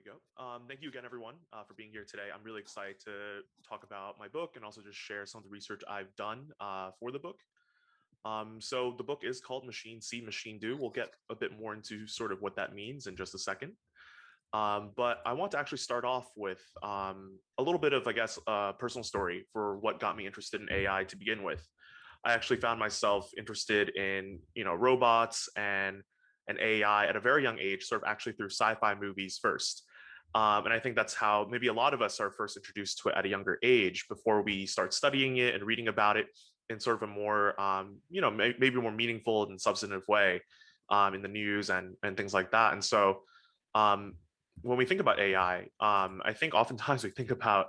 we go. Thank you again, everyone, for being here today. I'm really excited to talk about my book and also just share some of the research I've done for the book. So the book is called Machine See, Machine Do. We'll get a bit more into sort of what that means in just a second. But I want to actually start off with a little bit of, I guess, a personal story for what got me interested in AI to begin with. I actually found myself interested in, robots and AI at a very young age, sort of actually through sci-fi movies first. And I think that's how maybe a lot of us are first introduced to it at a younger age before we start studying it and reading about it in sort of a more, maybe more meaningful and substantive way in the news and things like that. And so um, when we think about AI, I think oftentimes we think about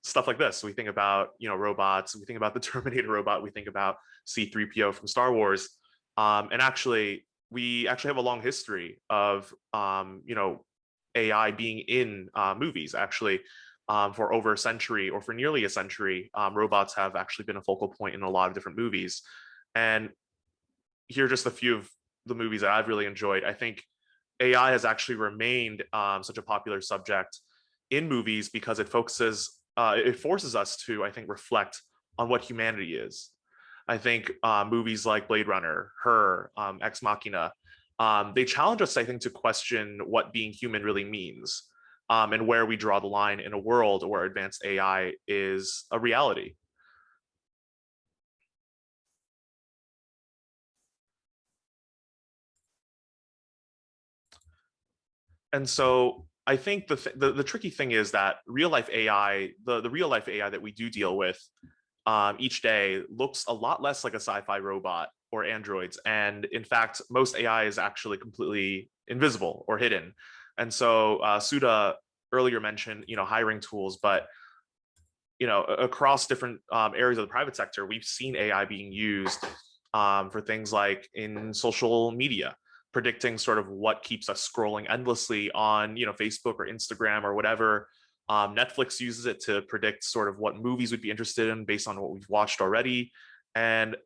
stuff like this. We think about, robots, we think about the Terminator robot, we think about C-3PO from Star Wars. And actually, we actually have a long history of, AI being in movies. Actually, for over a century or for nearly a century, robots have actually been a focal point in a lot of different movies. And here are just a few of the movies that I've really enjoyed. I think AI has actually remained such a popular subject in movies because it forces us to, I think, reflect on what humanity is. I think movies like Blade Runner, Her, Ex Machina, they challenge us, I think, to question what being human really means, and where we draw the line in a world where advanced AI is a reality. And so I think the tricky thing is that real life AI, the real life AI that we do deal with each day looks a lot less like a sci-fi robot or androids. And in fact, most AI is actually completely invisible or hidden. And so Sudha earlier mentioned, hiring tools, but across different areas of the private sector, we've seen AI being used for things like in social media, predicting sort of what keeps us scrolling endlessly on, Facebook or Instagram or whatever. Netflix uses it to predict sort of what movies we'd be interested in based on what we've watched already. And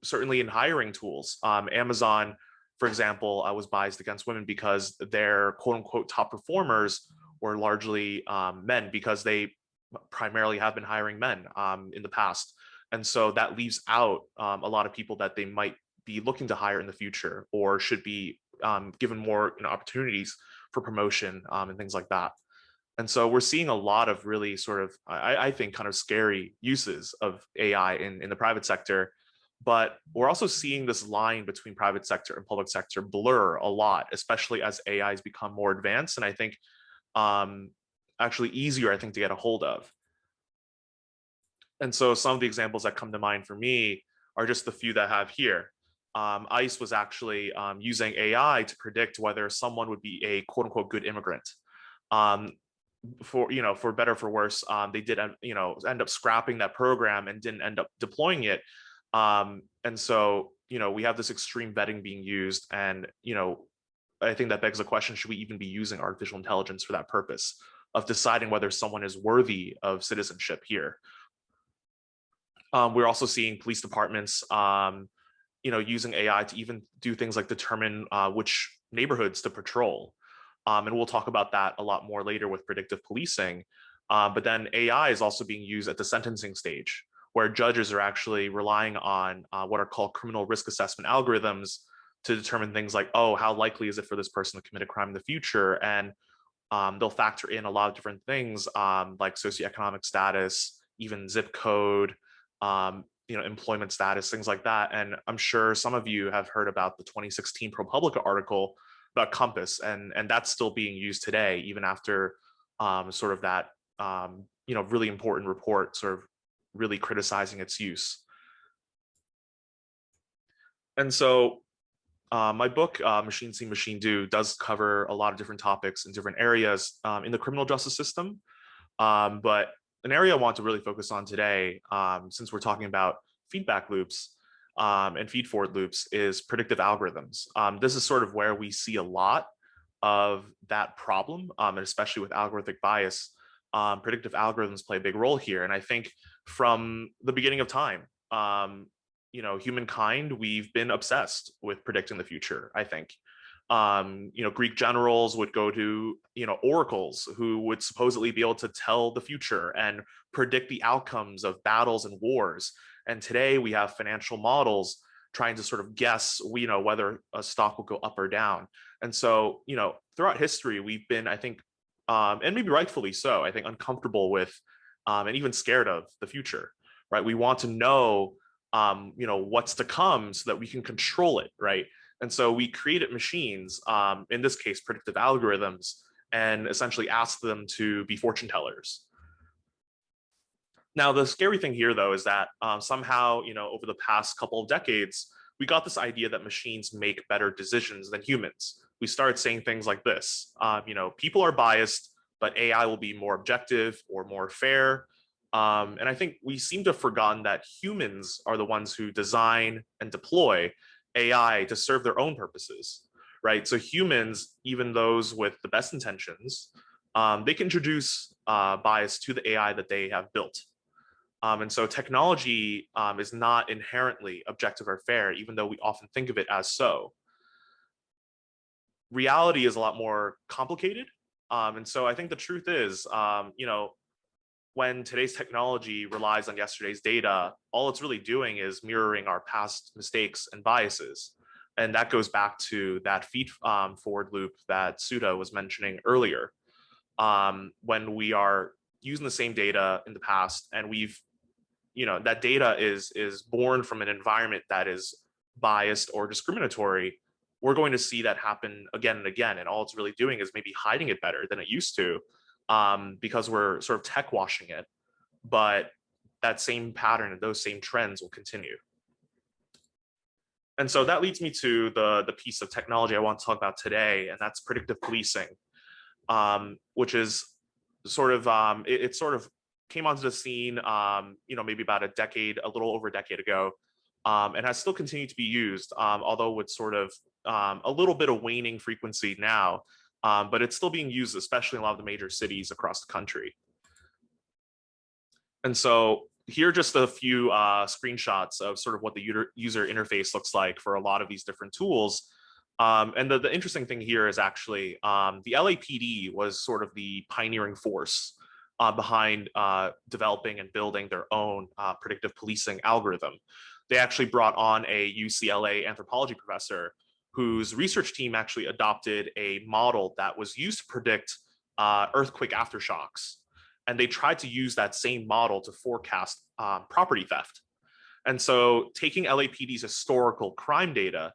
certainly in hiring tools, Amazon, for example, was biased against women because their quote unquote top performers were largely men because they primarily have been hiring men in the past. And so that leaves out a lot of people that they might be looking to hire in the future or should be given more opportunities for promotion and things like that. And so we're seeing a lot of really sort of, I think, kind of scary uses of AI in the private sector. But we're also seeing this line between private sector and public sector blur a lot, especially as AI has become more advanced. And I think actually easier, I think, to get a hold of. And so some of the examples that come to mind for me are just the few that I have here. ICE was actually using AI to predict whether someone would be a quote unquote good immigrant. For better for worse, they did end up scrapping that program and didn't end up deploying it. And so we have this extreme vetting being used, and I think that begs the question: should we even be using artificial intelligence for that purpose of deciding whether someone is worthy of citizenship here? We're also seeing police departments, using AI to even do things like determine which neighborhoods to patrol. And we'll talk about that a lot more later with predictive policing. But then AI is also being used at the sentencing stage, where judges are actually relying on what are called criminal risk assessment algorithms to determine things like, oh, how likely is it for this person to commit a crime in the future? And they'll factor in a lot of different things like socioeconomic status, even zip code, employment status, things like that. And I'm sure some of you have heard about the 2016 ProPublica article about Compass, and that's still being used today, even after sort of that really important report sort of really criticizing its use. And so my book, Machine See, Machine Do, does cover a lot of different topics in different areas in the criminal justice system. But an area I want to really focus on today, since we're talking about feedback loops and feed-forward loops, is predictive algorithms. This is sort of where we see a lot of that problem, and especially with algorithmic bias. Predictive algorithms play a big role here. And I think from the beginning of time, humankind, we've been obsessed with predicting the future, I think. Greek generals would go to, oracles who would supposedly be able to tell the future and predict the outcomes of battles and wars. And today we have financial models trying to sort of guess, whether a stock will go up or down. And so, throughout history, we've been, I think, and maybe rightfully so, I think, uncomfortable with and even scared of the future, right? We want to know, what's to come so that we can control it, right? And so we created machines, in this case, predictive algorithms, and essentially asked them to be fortune tellers. Now, the scary thing here, though, is that somehow, over the past couple of decades, we got this idea that machines make better decisions than humans. We started saying things like this, people are biased, but AI will be more objective or more fair. And I think we seem to have forgotten that humans are the ones who design and deploy AI to serve their own purposes, right? So humans, even those with the best intentions, they can introduce bias to the AI that they have built. And so technology is not inherently objective or fair, even though we often think of it as so. Reality is a lot more complicated. And so I think the truth is, when today's technology relies on yesterday's data, all it's really doing is mirroring our past mistakes and biases. And that goes back to that feed forward loop that Sudha was mentioning earlier. When we are using the same data in the past, and that data is born from an environment that is biased or discriminatory, we're going to see that happen again and again. And all it's really doing is maybe hiding it better than it used to, because we're sort of tech washing it. But that same pattern and those same trends will continue. And so that leads me to the piece of technology I want to talk about today, and that's predictive policing, which is sort of, it sort of came onto the scene, maybe about a little over a decade ago, and has still continued to be used, although with sort of a little bit of waning frequency now, but it's still being used, especially in a lot of the major cities across the country. And so here are just a few screenshots of sort of what the user interface looks like for a lot of these different tools. And the interesting thing here is actually the LAPD was sort of the pioneering force behind developing and building their own predictive policing algorithm. They actually brought on a UCLA anthropology professor whose research team actually adopted a model that was used to predict earthquake aftershocks. And they tried to use that same model to forecast property theft. And so taking LAPD's historical crime data,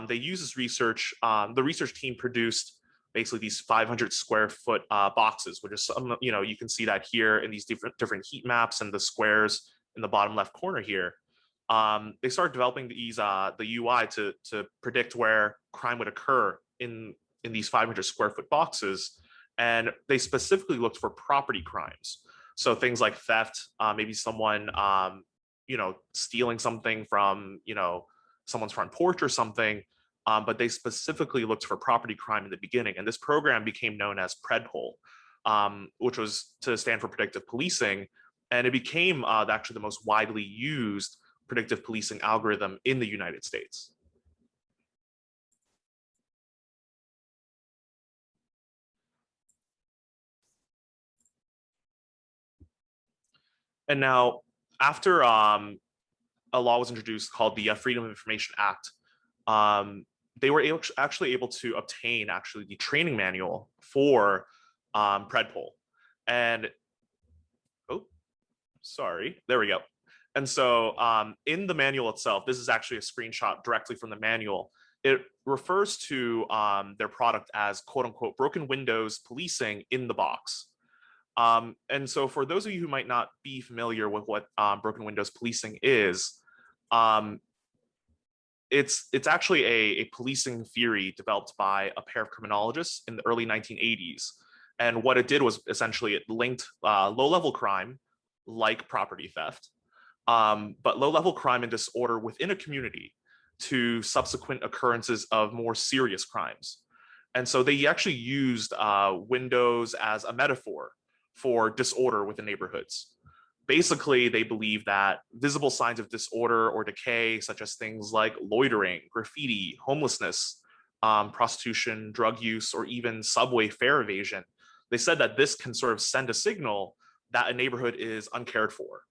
they used this research, the research team produced basically these 500 square foot boxes, which is some, you can see that here in these different heat maps and the squares in the bottom left corner here. They started developing these the UI to predict where crime would occur in these 500 square foot boxes, and they specifically looked for property crimes. So things like theft, maybe someone stealing something from someone's front porch or something. But they specifically looked for property crime in the beginning, and this program became known as PredPol, which was to stand for predictive policing, and it became actually the most widely used predictive policing algorithm in the United States. And now, after a law was introduced called the Freedom of Information Act, they were actually able to obtain the training manual for PredPol. And, oh, sorry, there we go. And so in the manual itself, this is actually a screenshot directly from the manual. It refers to their product as quote unquote broken windows policing in the box. And so for those of you who might not be familiar with what broken windows policing is, it's actually a policing theory developed by a pair of criminologists in the early 1980s. And what it did was essentially it linked low-level crime, like property theft, but low-level crime and disorder within a community to subsequent occurrences of more serious crimes. And so they actually used windows as a metaphor for disorder within neighborhoods. Basically, they believe that visible signs of disorder or decay, such as things like loitering, graffiti, homelessness, prostitution, drug use, or even subway fare evasion, they said that this can sort of send a signal that a neighborhood is uncared for.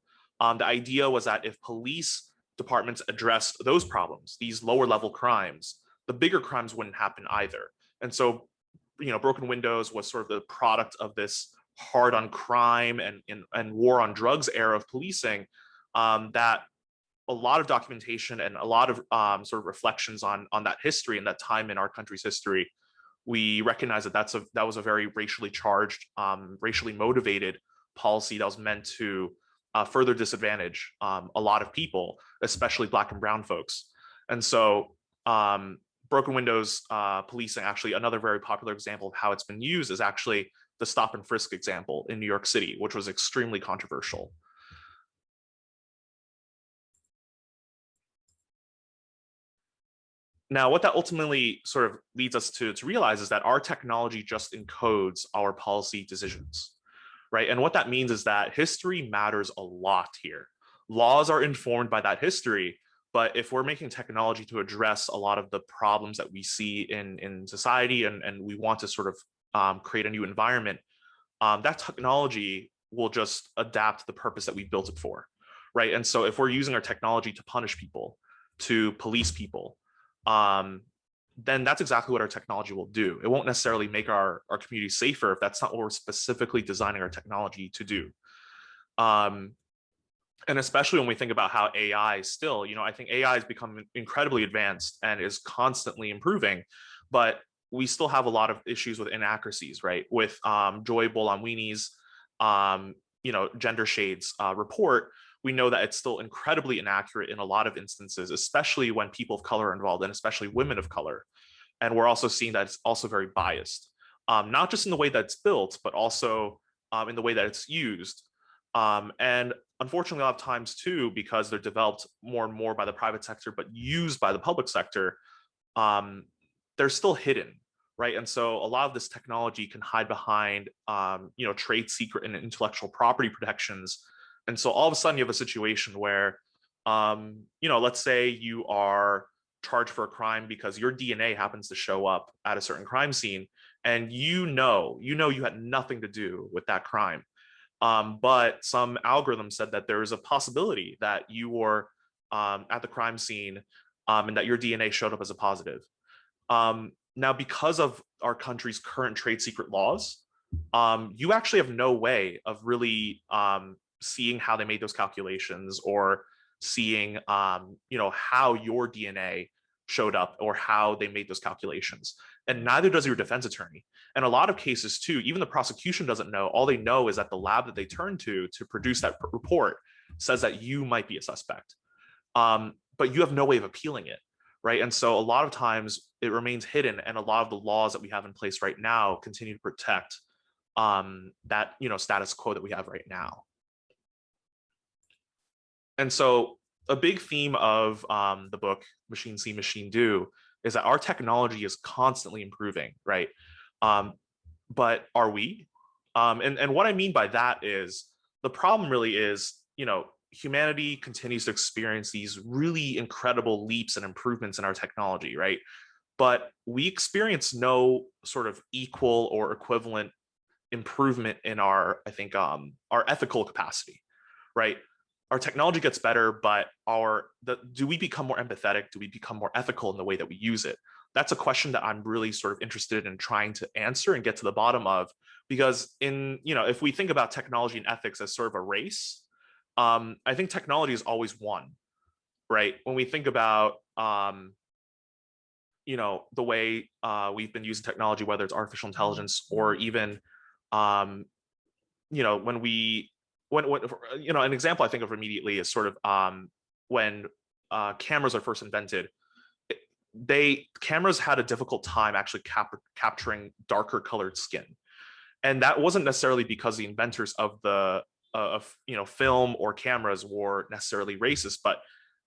The idea was that if police departments addressed those problems, these lower level crimes, the bigger crimes wouldn't happen either. And so, broken windows was sort of the product of this hard on crime and war on drugs era of policing, that a lot of documentation and a lot of sort of reflections on that history and that time in our country's history, we recognize that that was a very racially charged, racially motivated policy that was meant to further disadvantage a lot of people, especially Black and brown folks. And so broken windows policing, actually another very popular example of how it's been used is actually the stop and frisk example in New York City, which was extremely controversial. Now, what that ultimately sort of leads us to realize is that our technology just encodes our policy decisions, right? And what that means is that history matters a lot here. Laws are informed by that history, but if we're making technology to address a lot of the problems that we see in society, and we want to sort of create a new environment, that technology will just adapt the purpose that we built it for, right? And so if we're using our technology to punish people, to police people, then that's exactly what our technology will do. It won't necessarily make our community safer if that's not what we're specifically designing our technology to do. And especially when we think about how AI still, I think AI has become incredibly advanced and is constantly improving, but we still have a lot of issues with inaccuracies, right? With Joy Bolamwini's, Gender Shades report, we know that it's still incredibly inaccurate in a lot of instances, especially when people of color are involved, and especially women of color. And we're also seeing that it's also very biased, not just in the way that it's built, but also in the way that it's used. And unfortunately, a lot of times too, because they're developed more and more by the private sector, but used by the public sector, they're still hidden, right? And so a lot of this technology can hide behind, trade secret and intellectual property protections. And so all of a sudden you have a situation where, let's say you are charged for a crime because your DNA happens to show up at a certain crime scene, and you had nothing to do with that crime. But some algorithm said that there is a possibility that you were at the crime scene, and that your DNA showed up as a positive. Now, because of our country's current trade secret laws, you actually have no way of really seeing how they made those calculations, or seeing how your DNA showed up, or how they made those calculations. And neither does your defense attorney. And a lot of cases too, even the prosecution doesn't know. All they know is that the lab that they turn to produce that report says that you might be a suspect, but you have no way of appealing it, right? And so a lot of times it remains hidden, and a lot of the laws that we have in place right now continue to protect that status quo that we have right now. And so a big theme of the book Machine See, Machine Do is that our technology is constantly improving, right? But are we? And what I mean by that is, the problem really is, humanity continues to experience these really incredible leaps and improvements in our technology, right? But we experience no sort of equal or equivalent improvement in our ethical capacity, right? Our technology gets better, but do we become more empathetic? Do we become more ethical in the way that we use it? That's a question that I'm really sort of interested in trying to answer and get to the bottom of, because if we think about technology and ethics as sort of a race, I think technology is always won, right? When we think about the way we've been using technology, whether it's artificial intelligence, or even when an example I think of immediately is sort of when cameras are first invented, cameras had a difficult time actually capturing darker colored skin, and that wasn't necessarily because the inventors of the film or cameras were necessarily racist, but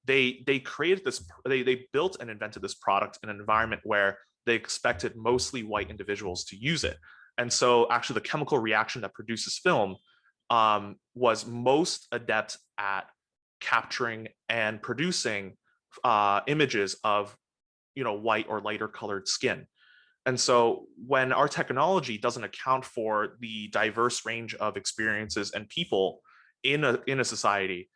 they created this, they built and invented this product in an environment where they expected mostly white individuals to use it. And so actually the chemical reaction that produces film was most adept at capturing and producing images of white or lighter colored skin. And so when our technology doesn't account for the diverse range of experiences and people in a society,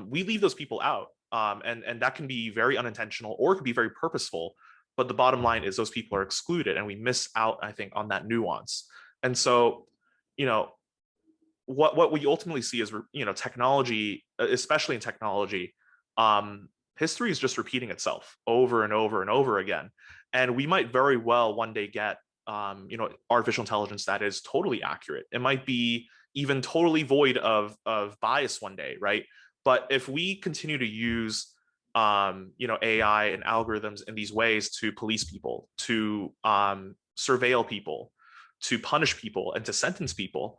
we leave those people out. And that can be very unintentional or it could be very purposeful. But the bottom line is those people are excluded and we miss out, I think, on that nuance. And so, you know, what we ultimately see is, technology, especially in technology, history is just repeating itself over and over and over again. And we might very well one day get, artificial intelligence that is totally accurate. It might be even totally void of bias one day, right? But if we continue to use, AI and algorithms in these ways to police people, to surveil people, to punish people, and to sentence people,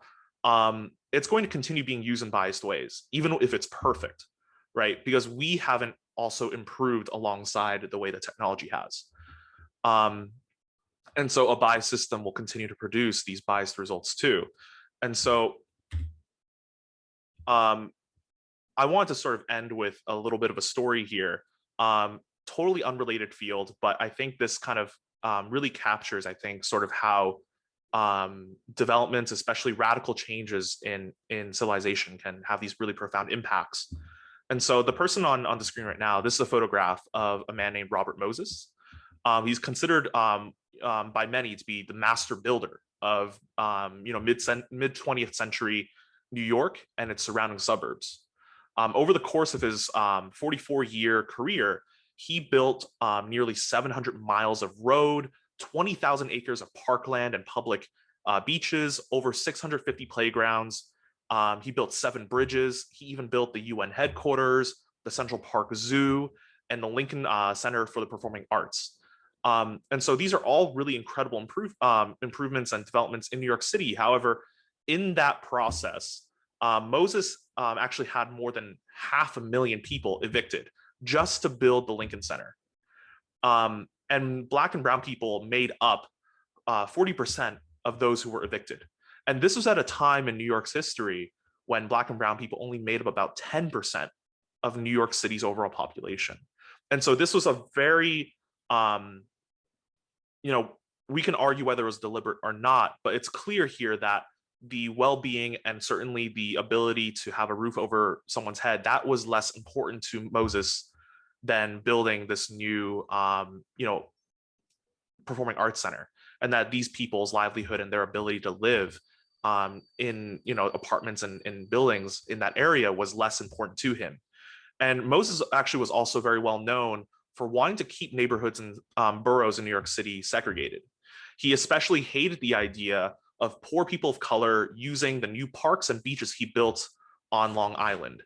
it's going to continue being used in biased ways, even if it's perfect, right? Because we haven't also improved alongside the way that technology has. And so a biased system will continue to produce these biased results too. And so I want to sort of end with a little bit of a story here. Totally unrelated field, but I think this kind of really captures, I think, sort of how developments, especially radical changes in civilization, can have these really profound impacts. And so the person on the screen right now, this is a photograph of a man named Robert Moses. He's considered by many to be the master builder of mid 20th century New York and its surrounding suburbs. Over the course of his 44-year career, he built nearly 700 miles of road, 20,000 acres of parkland and public beaches, over 650 playgrounds. He built 7 bridges. He even built the UN headquarters, the Central Park Zoo, and the Lincoln Center for the Performing Arts. And so these are all really incredible improvements and developments in New York City. However, in that process, Moses actually had more than 500,000 people evicted just to build the Lincoln Center. And Black and brown people made up 40% of those who were evicted. And this was at a time in New York's history when Black and brown people only made up about 10% of New York City's overall population. And so this was a very, we can argue whether it was deliberate or not, but it's clear here that the well-being and certainly the ability to have a roof over someone's head, that was less important to Moses than building this new, performing arts center, and that these people's livelihood and their ability to live in, apartments and buildings in that area was less important to him. And Moses actually was also very well known for wanting to keep neighborhoods and boroughs in New York City segregated. He especially hated the idea of poor people of color using the new parks and beaches he built on Long Island.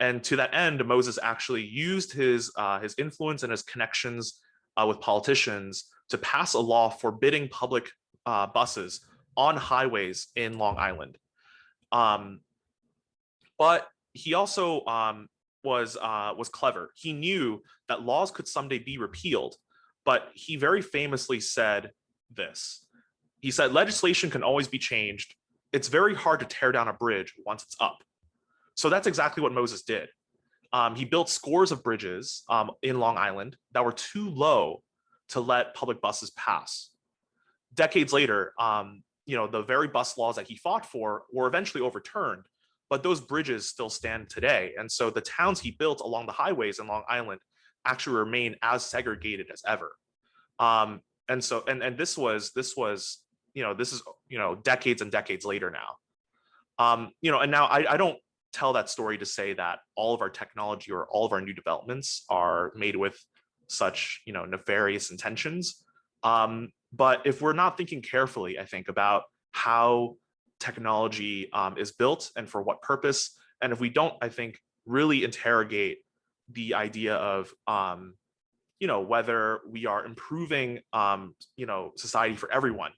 And to that end, Moses actually used his influence and his connections with politicians to pass a law forbidding public buses on highways in Long Island. But he also was clever. He knew that laws could someday be repealed, but he very famously said this. He said, legislation can always be changed. It's very hard to tear down a bridge once it's up. So that's exactly what Moses did. He built scores of bridges in Long Island that were too low to let public buses pass. Decades later, the very bus laws that he fought for were eventually overturned, but those bridges still stand today. And so the towns he built along the highways in Long Island actually remain as segregated as ever. And so, and this is decades and decades later now. And now I don't tell that story to say that all of our technology or all of our new developments are made with such, nefarious intentions. But if we're not thinking carefully, I think, about how technology is built and for what purpose, and if we don't, I think, really interrogate the idea of whether we are improving society for everyone,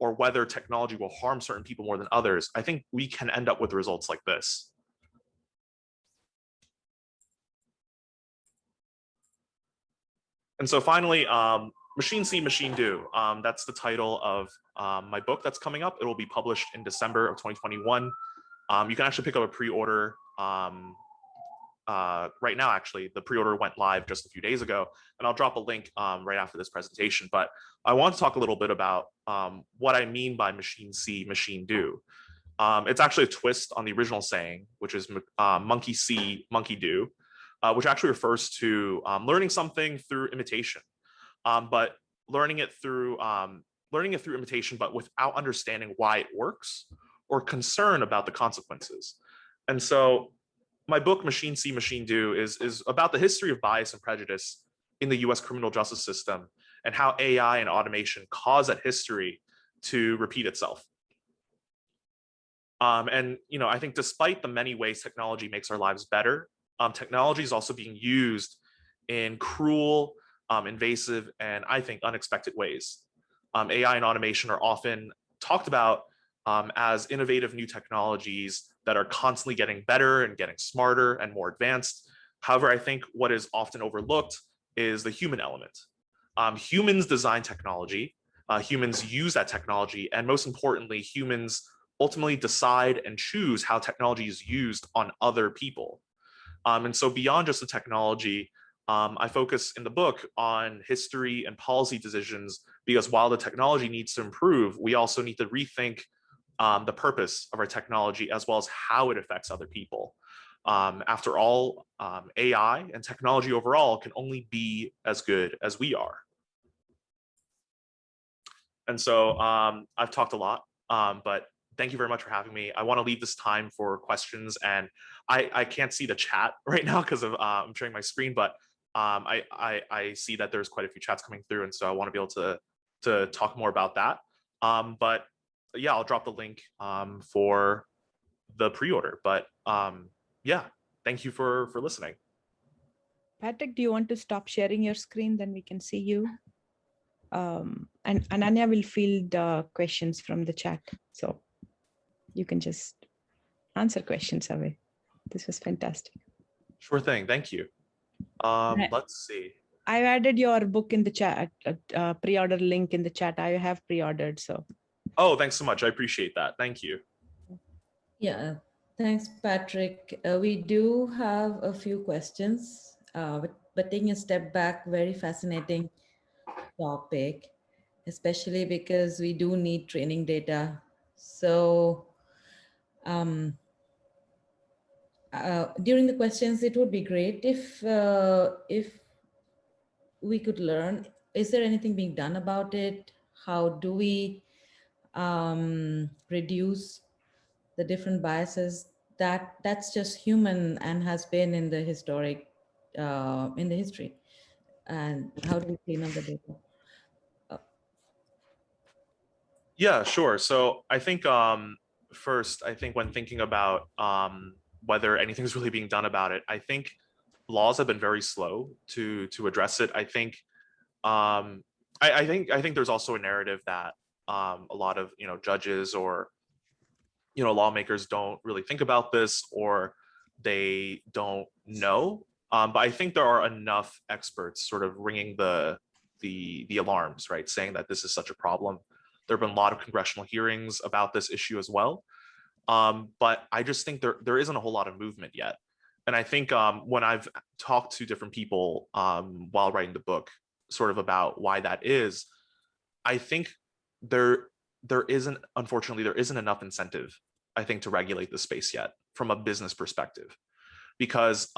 or whether technology will harm certain people more than others, I think we can end up with results like this. And so finally, Machine See, Machine Do. That's the title of my book that's coming up. It will be published in December of 2021. You can actually pick up a pre-order right now. Actually, the pre-order went live just a few days ago, and I'll drop a link right after this presentation. But I want to talk a little bit about what I mean by machine see, machine do. It's actually a twist on the original saying, which is monkey see, monkey do, which actually refers to learning something through imitation, but learning it through imitation, but without understanding why it works or concern about the consequences. And so my book, Machine See, Machine Do, is about the history of bias and prejudice in the US criminal justice system and how AI and automation cause that history to repeat itself. And I think despite the many ways technology makes our lives better, technology is also being used in cruel, invasive, and I think unexpected ways. AI and automation are often talked about as innovative new technologies that are constantly getting better and getting smarter and more advanced. However, I think what is often overlooked is the human element. Humans design technology, humans use that technology, and most importantly, humans ultimately decide and choose how technology is used on other people. And so beyond just the technology, I focus in the book on history and policy decisions, because while the technology needs to improve, we also need to rethink the purpose of our technology as well as how it affects other people. After all, AI and technology overall can only be as good as we are. And so I've talked a lot, but thank you very much for having me. I want to leave this time for questions, and I can't see the chat right now because of I'm sharing my screen, but I see that there's quite a few chats coming through, and so I want to be able to talk more about that. But yeah, I'll drop the link for the pre-order. But yeah, thank you for listening. Patrick, do you want to stop sharing your screen? Then we can see you. And Ananya will field questions from the chat. So you can just answer questions away. This was fantastic. Sure thing. Thank you. Let's see. I've added your book in the chat, pre-order link in the chat. I have pre-ordered, so. Oh, thanks so much. I appreciate that. Thank you. Yeah, thanks, Patrick. We do have a few questions, but taking a step back, very fascinating topic, especially because we do need training data. So during the questions, it would be great if we could learn, is there anything being done about it? How do we reduce the different biases that's just human and has been in the history, and how do we clean up the data? Yeah, sure. So I think first, I think when thinking about whether anything's really being done about it, I think laws have been very slow to address it. I think I think there's also a narrative that a lot of judges or lawmakers don't really think about this, or they don't know. But I think there are enough experts sort of ringing the alarms, right, saying that this is such a problem. There have been a lot of congressional hearings about this issue as well. But I just think there isn't a whole lot of movement yet. And I think when I've talked to different people while writing the book, sort of about why that is, I think unfortunately, there isn't enough incentive, I think, to regulate the space yet from a business perspective. Because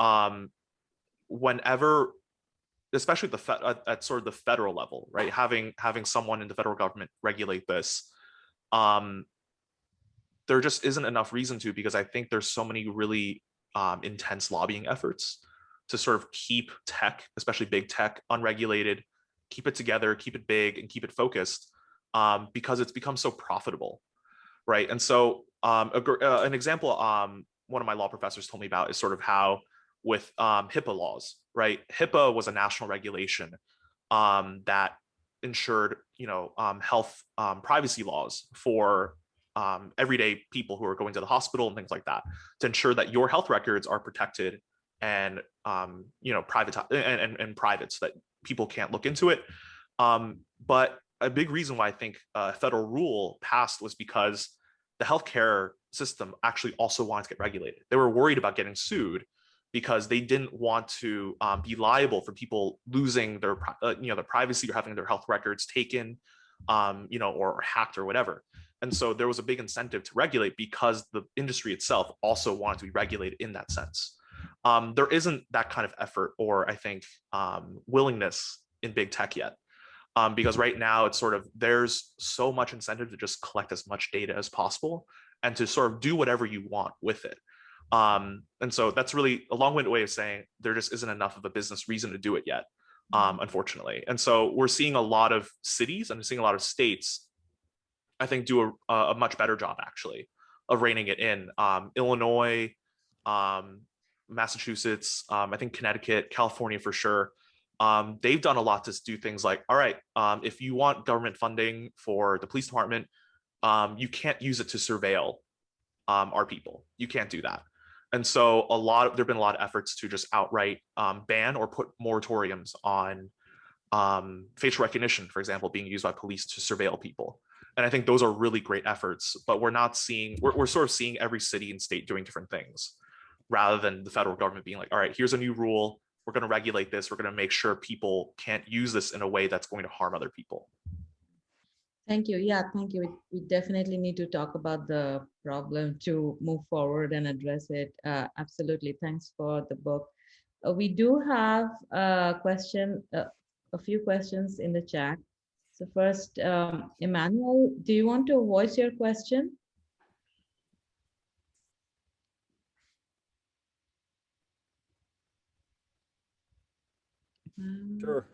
whenever, especially at sort of the federal level, right, having someone in the federal government regulate this, there just isn't enough reason to, because I think there's so many really intense lobbying efforts to sort of keep tech, especially big tech, unregulated, keep it together, keep it big, and keep it focused, because it's become so profitable, right? And so an example one of my law professors told me about is sort of how with HIPAA laws, right? HIPAA was a national regulation that ensured, health privacy laws for everyday people who are going to the hospital and things like that, to ensure that your health records are protected and private so that people can't look into it. But a big reason why I think a federal rule passed was because the healthcare system actually also wanted to get regulated. They were worried about getting sued because they didn't want to be liable for people losing their their privacy or having their health records taken, or hacked or whatever. And so there was a big incentive to regulate because the industry itself also wanted to be regulated in that sense. There isn't that kind of effort or I think willingness in big tech yet. Because right now it's sort of, there's so much incentive to just collect as much data as possible and to sort of do whatever you want with it. And so that's really a long-winded way of saying there just isn't enough of a business reason to do it yet, unfortunately. And so we're seeing a lot of cities and seeing a lot of states, I think, do a much better job actually of reining it in. Illinois, Massachusetts, I think Connecticut, California for sure. They've done a lot to do things like, all right, if you want government funding for the police department, you can't use it to surveil our people. You can't do that. And so there've been a lot of efforts to just outright ban or put moratoriums on facial recognition, for example, being used by police to surveil people. And I think those are really great efforts, but we're sort of seeing every city and state doing different things rather than the federal government being like, all right, here's a new rule. We're going to regulate this. We're going to make sure people can't use this in a way that's going to harm other people. Thank you. Yeah, thank you. We definitely need to talk about the problem to move forward and address it. Absolutely. Thanks for the book. We do have a few questions in the chat. So first, Emmanuel, do you want to voice your question? Sure.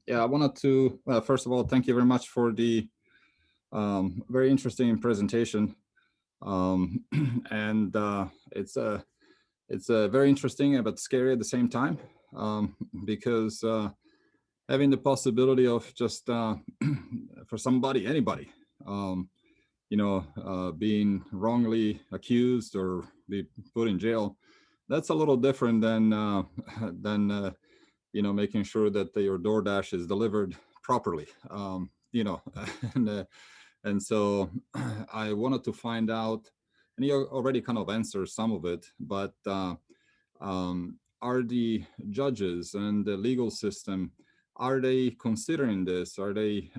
Yeah, I wanted to, first of all, thank you very much for the very interesting presentation. And it's very interesting but scary at the same time, because having the possibility of just for anybody, being wrongly accused or be put in jail, that's a little different than making sure that your DoorDash is delivered properly, and so I wanted to find out, and you already kind of answered some of it, but are the judges and the legal system, are they considering this? Are they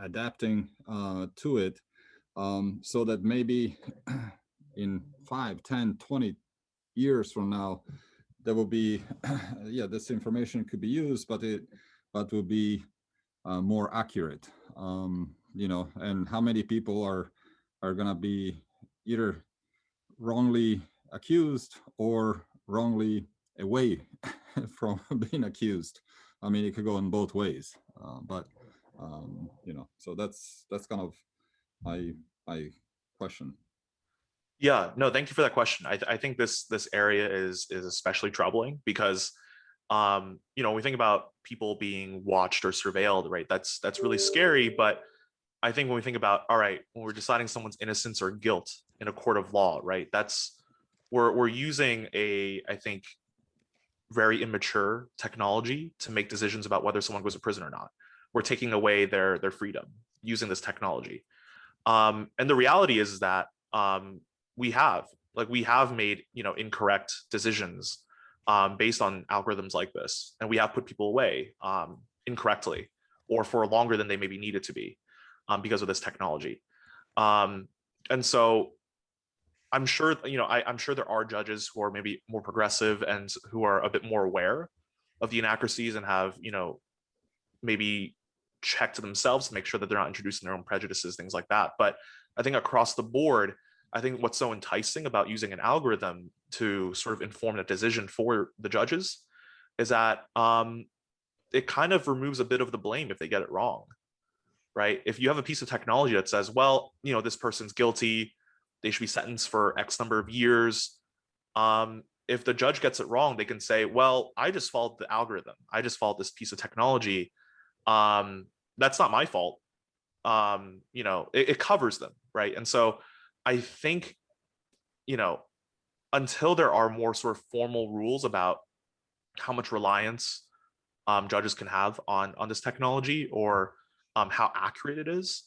adapting to it, so that maybe in 5, 10, 20 years from now, there will be, this information could be used, but will be more accurate, and how many people are going to be either wrongly accused or wrongly away from being accused. I mean, it could go in both ways, but so that's kind of my question. Yeah, no, thank you for that question. I think this area is especially troubling because, when we think about people being watched or surveilled, right, that's really scary. But I think when we think about, all right, when we're deciding someone's innocence or guilt in a court of law, right, we're using I think, very immature technology to make decisions about whether someone goes to prison or not. We're taking away their freedom using this technology. And the reality is that we have made incorrect decisions based on algorithms like this, and we have put people away incorrectly or for longer than they maybe needed to be because of this technology. And so I'm sure I'm sure there are judges who are maybe more progressive and who are a bit more aware of the inaccuracies and have maybe checked themselves to make sure that they're not introducing their own prejudices, things like that. But I think across the board, I think what's so enticing about using an algorithm to sort of inform that decision for the judges is that it kind of removes a bit of the blame if they get it wrong, right? If you have a piece of technology that says, well, this person's guilty, they should be sentenced for X number of years. If the judge gets it wrong, they can say, well, I just followed the algorithm. I just followed this piece of technology. That's not my fault. It covers them, right? And so I think, until there are more sort of formal rules about how much reliance judges can have on this technology or how accurate it is,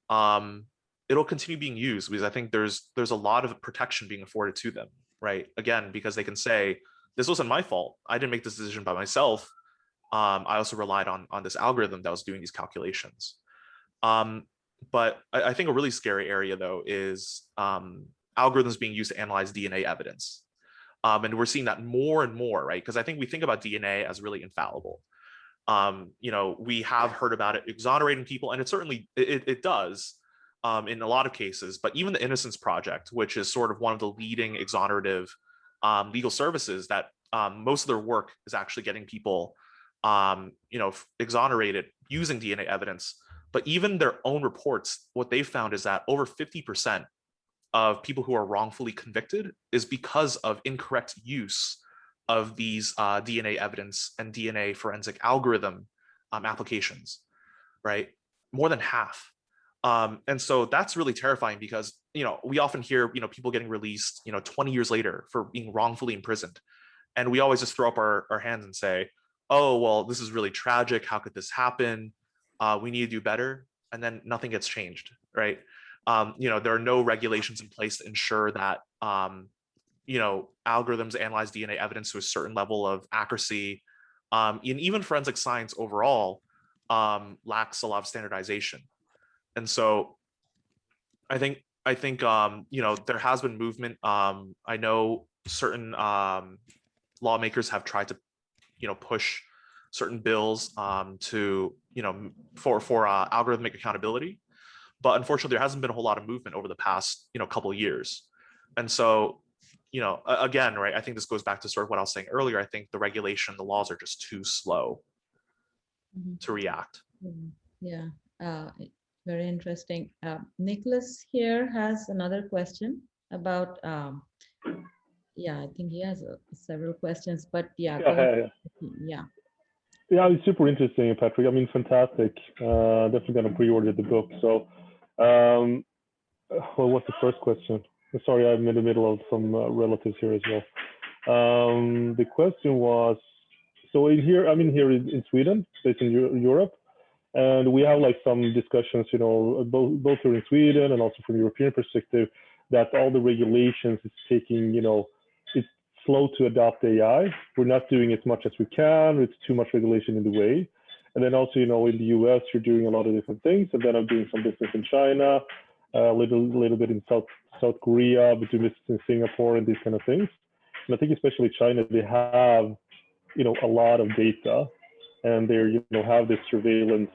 it'll continue being used because I think there's a lot of protection being afforded to them, right? Again, because they can say this wasn't my fault. I didn't make this decision by myself. I also relied on this algorithm that was doing these calculations. But I think a really scary area, though, is algorithms being used to analyze DNA evidence. And we're seeing that more and more, right? Because I think we think about DNA as really infallible. We have heard about it exonerating people, and it certainly it does in a lot of cases. But even the Innocence Project, which is sort of one of the leading exonerative legal services, that most of their work is actually getting people exonerated using DNA evidence. But even their own reports, what they found is that over 50% of people who are wrongfully convicted is because of incorrect use of these DNA evidence and DNA forensic algorithm applications, right? More than half. And so that's really terrifying because, we often hear, people getting released, 20 years later for being wrongfully imprisoned. And we always just throw up our hands and say, oh, well, this is really tragic. How could this happen? We need to do better. And then nothing gets changed, right? There are no regulations in place to ensure that, algorithms analyze DNA evidence to a certain level of accuracy. And even forensic science overall lacks a lot of standardization. And so I think there has been movement. I know certain lawmakers have tried to, push certain bills to, for algorithmic accountability. But unfortunately, there hasn't been a whole lot of movement over the past, couple of years. And so, again, right, I think this goes back to sort of what I was saying earlier. I think the regulation, the laws are just too slow to react. Yeah, very interesting. Nicholas here has another question about, I think he has several questions, but yeah. Yeah, it's super interesting, Patrick. I mean, fantastic. Definitely gonna pre-order the book. So, what's the first question? Sorry, I'm in the middle of some relatives here as well. The question was, so I'm in here in Sweden, based in Europe, and we have like some discussions, both here in Sweden and also from European perspective, that all the regulations is taking, it's slow to adopt AI. We're not doing as much as we can. It's too much regulation in the way. And then also, in the US, you're doing a lot of different things. And then I'm doing some business in China, a little bit in South Korea, but doing business in Singapore and these kind of things. And I think especially China, they have, a lot of data, and they have this surveillance,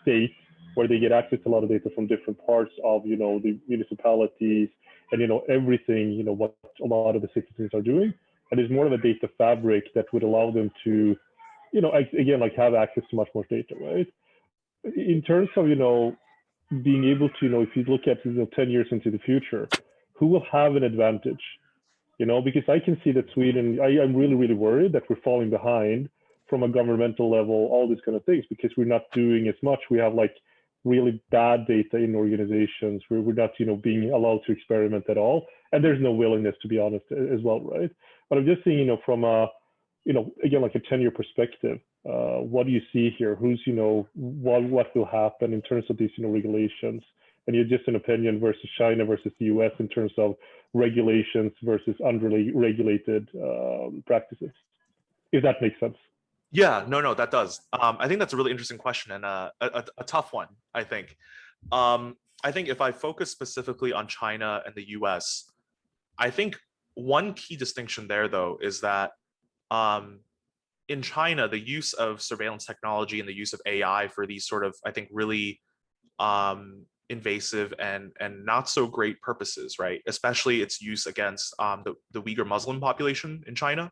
state where they get access to a lot of data from different parts of, the municipalities and, everything, what a lot of the citizens are doing. And there's more of a data fabric that would allow them to, again, like have access to much more data, right? In terms of, being able to, if you look at 10 years into the future, who will have an advantage? Because I can see that Sweden, I'm really, really worried that we're falling behind from a governmental level, all these kind of things, because we're not doing as much. We have like really bad data in organizations where we're not, being allowed to experiment at all. And there's no willingness, to be honest, as well, right? But I'm just saying, from a, again, like a 10-year perspective, what do you see here? Who's, what will happen in terms of these, regulations? And you're just an opinion versus China versus the US in terms of regulations versus unregulated practices, if that makes sense. Yeah, no, that does. I think that's a really interesting question and a tough one, I think. I think if I focus specifically on China and the US, I think one key distinction there, though, is that in China, the use of surveillance technology and the use of AI for these sort of, I think, really invasive and not so great purposes, right? Especially its use against the Uyghur Muslim population in China.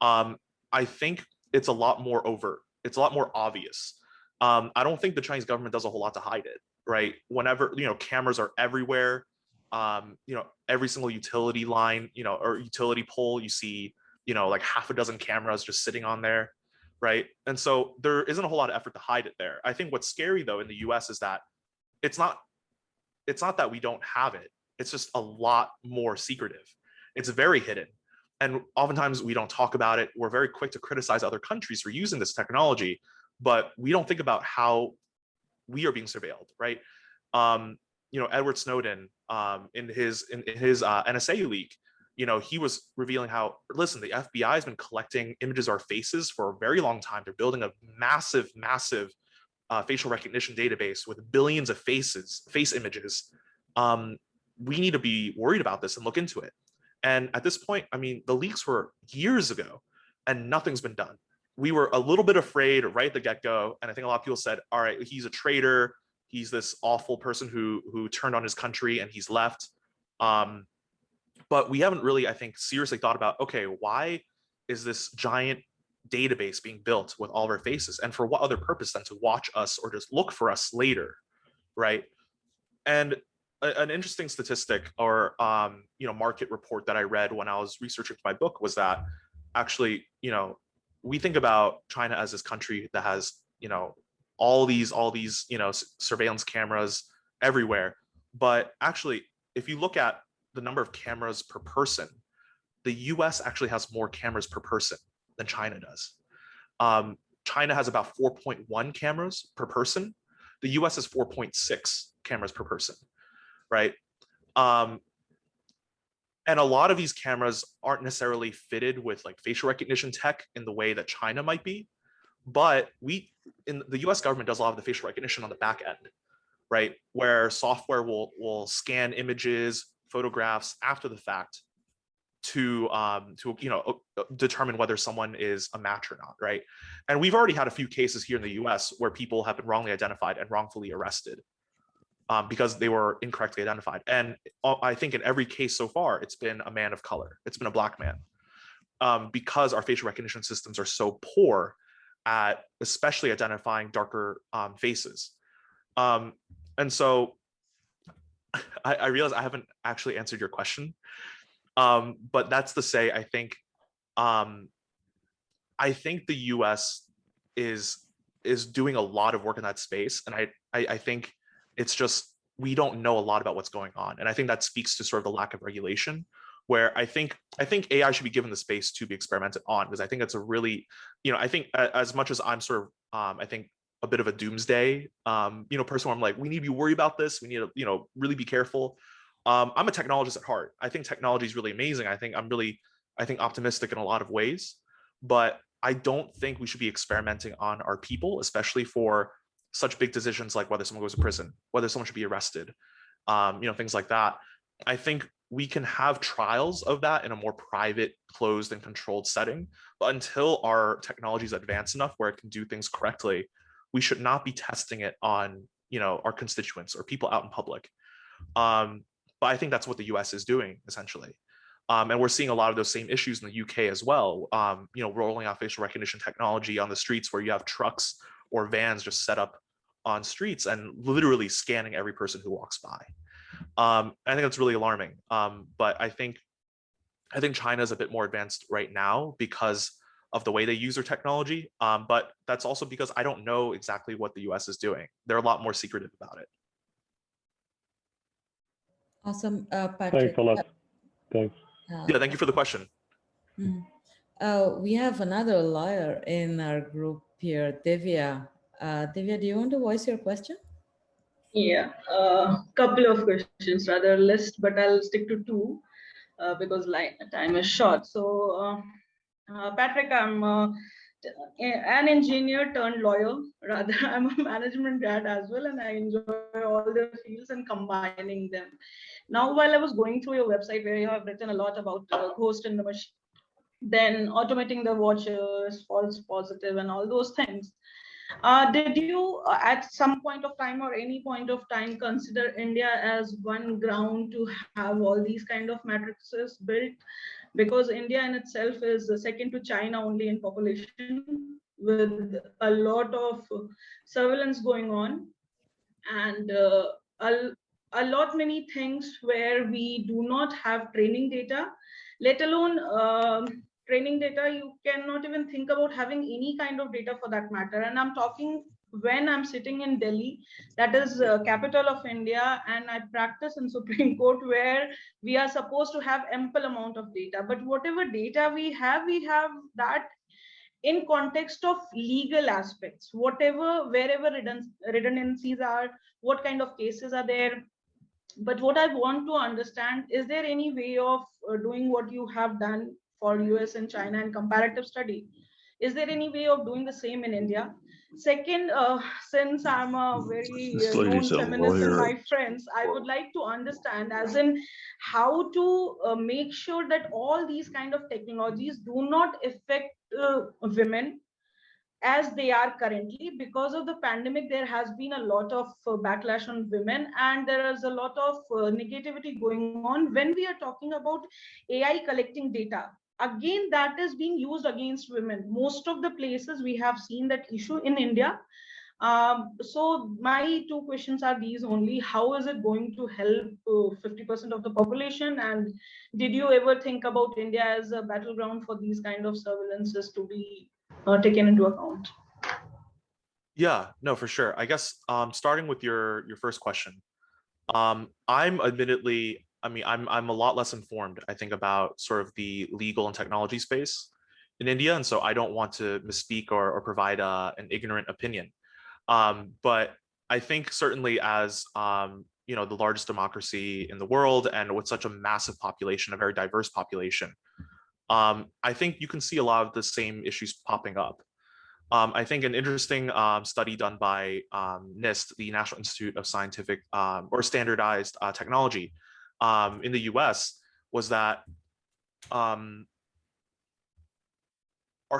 I think it's a lot more overt. It's a lot more obvious. I don't think the Chinese government does a whole lot to hide it, right? Whenever, cameras are everywhere, every single utility line, or utility pole, you see, like half a dozen cameras just sitting on there, right? And so there isn't a whole lot of effort to hide it there. I think what's scary, though, in the US is that it's not that we don't have it. It's just a lot more secretive. It's very hidden. And oftentimes we don't talk about it. We're very quick to criticize other countries for using this technology, but we don't think about how we are being surveilled, right? Edward Snowden, in his NSA leak, he was revealing how, listen, the FBI has been collecting images of our faces for a very long time. They're building a massive facial recognition database with billions of face images. We need to be worried about this and look into it. And at this point, I mean, the leaks were years ago and nothing's been done. We were a little bit afraid right at the get-go. And I think a lot of people said, all right, he's a traitor. He's this awful person who turned on his country and he's left. But we haven't really, I think, seriously thought about, okay, why is this giant database being built with all of our faces? And for what other purpose than to watch us or just look for us later, right? And an interesting statistic or market report that I read when I was researching my book was that actually, we think about China as this country that has, all these surveillance cameras everywhere. But actually, if you look at the number of cameras per person, the US actually has more cameras per person than China does. China has about 4.1 cameras per person. The US has 4.6 cameras per person, right? And a lot of these cameras aren't necessarily fitted with like facial recognition tech in the way that China might be, but in the US government does a lot of the facial recognition on the back end, right? Where software will scan images, photographs after the fact to determine whether someone is a match or not, right? And we've already had a few cases here in the US where people have been wrongly identified and wrongfully arrested because they were incorrectly identified. And I think in every case so far, it's been a man of color. It's been a Black man because our facial recognition systems are so poor at especially identifying darker faces. And so I realize I haven't actually answered your question, but that's to say, I think the US is doing a lot of work in that space, and I think it's just we don't know a lot about what's going on, and I think that speaks to sort of the lack of regulation. Where I think AI should be given the space to be experimented on, because I think it's a really, I think as much as I'm sort of I think a bit of a doomsday person where I'm like, we need to be worried about this, we need to really be careful. I'm a technologist at heart. I think technology is really amazing. I think I'm really optimistic in a lot of ways, but I don't think we should be experimenting on our people, especially for such big decisions like whether someone goes to prison, whether someone should be arrested, things like that. I think we can have trials of that in a more private, closed, and controlled setting. But until our technology is advanced enough where it can do things correctly, we should not be testing it on, our constituents or people out in public. But I think that's what the US is doing, essentially. And we're seeing a lot of those same issues in the UK as well, rolling out facial recognition technology on the streets where you have trucks or vans just set up on streets and literally scanning every person who walks by. I think that's really alarming. But I think China is a bit more advanced right now because of the way they use their technology. But that's also because I don't know exactly what the US is doing. They're a lot more secretive about it. Awesome, Patrick. Thanks a lot. Thanks. Yeah, thank you for the question. We have another lawyer in our group here, Divya. Divya, do you want to voice your question? Yeah, couple of questions, rather list, but I'll stick to two because time is short. So, Patrick, I'm an engineer turned lawyer. Rather, I'm a management grad as well, and I enjoy all the fields and combining them. Now, while I was going through your website where you have written a lot about ghost in the machine, then automating the watchers, false positive, and all those things. Did you at some point of time or any point of time consider India as one ground to have all these kind of matrices built? Because India in itself is second to China only in population, with a lot of surveillance going on, and a lot many things where we do not have training data, let alone training data. You cannot even think about having any kind of data for that matter. And I'm talking when I'm sitting in Delhi, that is capital of India, and I practice in Supreme Court where we are supposed to have ample amount of data. But whatever data we have that in context of legal aspects, wherever redundancies are, what kind of cases are there, But what I want to understand, is there any way of doing what you have done for US and China in comparative study? Is there any way of doing the same in India? Second, since I'm a very This known lady's a feminist in lawyer. my friends, I would like to understand as in how to make sure that all these kind of technologies do not affect women as they are currently. Because of the pandemic, there has been a lot of backlash on women, and there is a lot of negativity going on when we are talking about AI collecting data. Again, that is being used against women. Most of the places we have seen that issue in India. So my two questions are these only: how is it going to help 50% of the population, and did you ever think about India as a battleground for these kind of surveillances to be taken into account? Yeah, no, for sure. I guess starting with your first question, I'm admittedly, I mean, I'm a lot less informed, I think, about sort of the legal and technology space in India, and so I don't want to misspeak or provide an ignorant opinion. But I think certainly as you know, the largest democracy in the world and with such a massive population, a very diverse population, I think you can see a lot of the same issues popping up. I think an interesting study done by NIST, the National Institute of Scientific or Standardized Technology in the US, was that our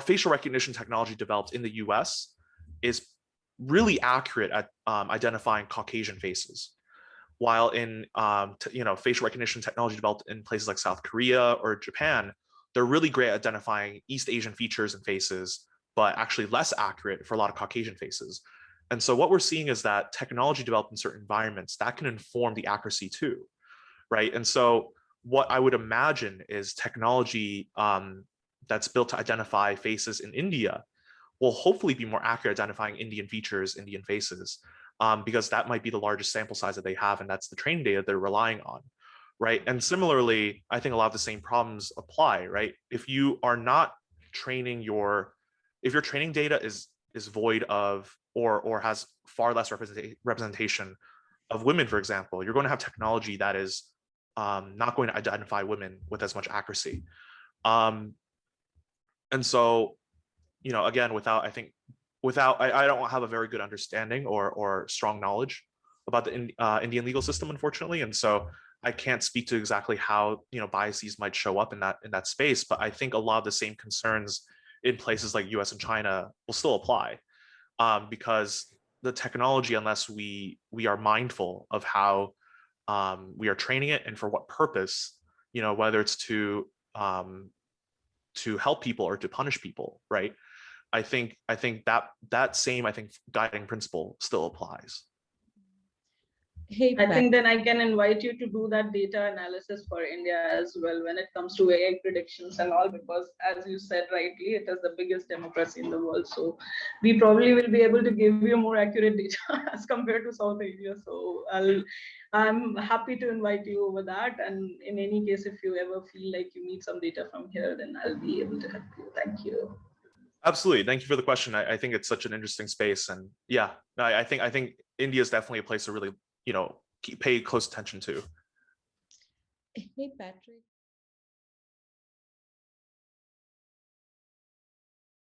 facial recognition technology developed in the US is really accurate at identifying Caucasian faces, while in you know, facial recognition technology developed in places like South Korea or Japan, they're really great at identifying East Asian features and faces, but actually less accurate for a lot of Caucasian faces. And so what we're seeing is that technology developed in certain environments that can inform the accuracy too, right? And so what I would imagine is technology that's built to identify faces in India will hopefully be more accurate identifying Indian features, Indian faces, because that might be the largest sample size that they have, and that's the training data they're relying on, right? And similarly, I think a lot of the same problems apply, right? If you are not training if your training data is void of or has far less representation of women, for example, you're going to have technology that is not going to identify women with as much accuracy. And so, you know, again, I don't have a very good understanding or strong knowledge about the Indian legal system, unfortunately, and so I can't speak to exactly how, you know, biases might show up in that space. But I think a lot of the same concerns in places like US and China will still apply, because the technology, unless we are mindful of how we are training it and for what purpose, you know, whether it's to help people or to punish people, right? I think that same guiding principle still applies. Hey, I think then I can invite you to do that data analysis for India as well when it comes to AI predictions and all, because as you said rightly, it is the biggest democracy in the world. So we probably will be able to give you more accurate data as compared to South Asia. So I'm happy to invite you over that. And in any case, if you ever feel like you need some data from here, then I'll be able to help you. Thank you. Absolutely. Thank you for the question. I think it's such an interesting space. And yeah, I think India is definitely a place to really, you know, pay close attention to. Hey, Patrick.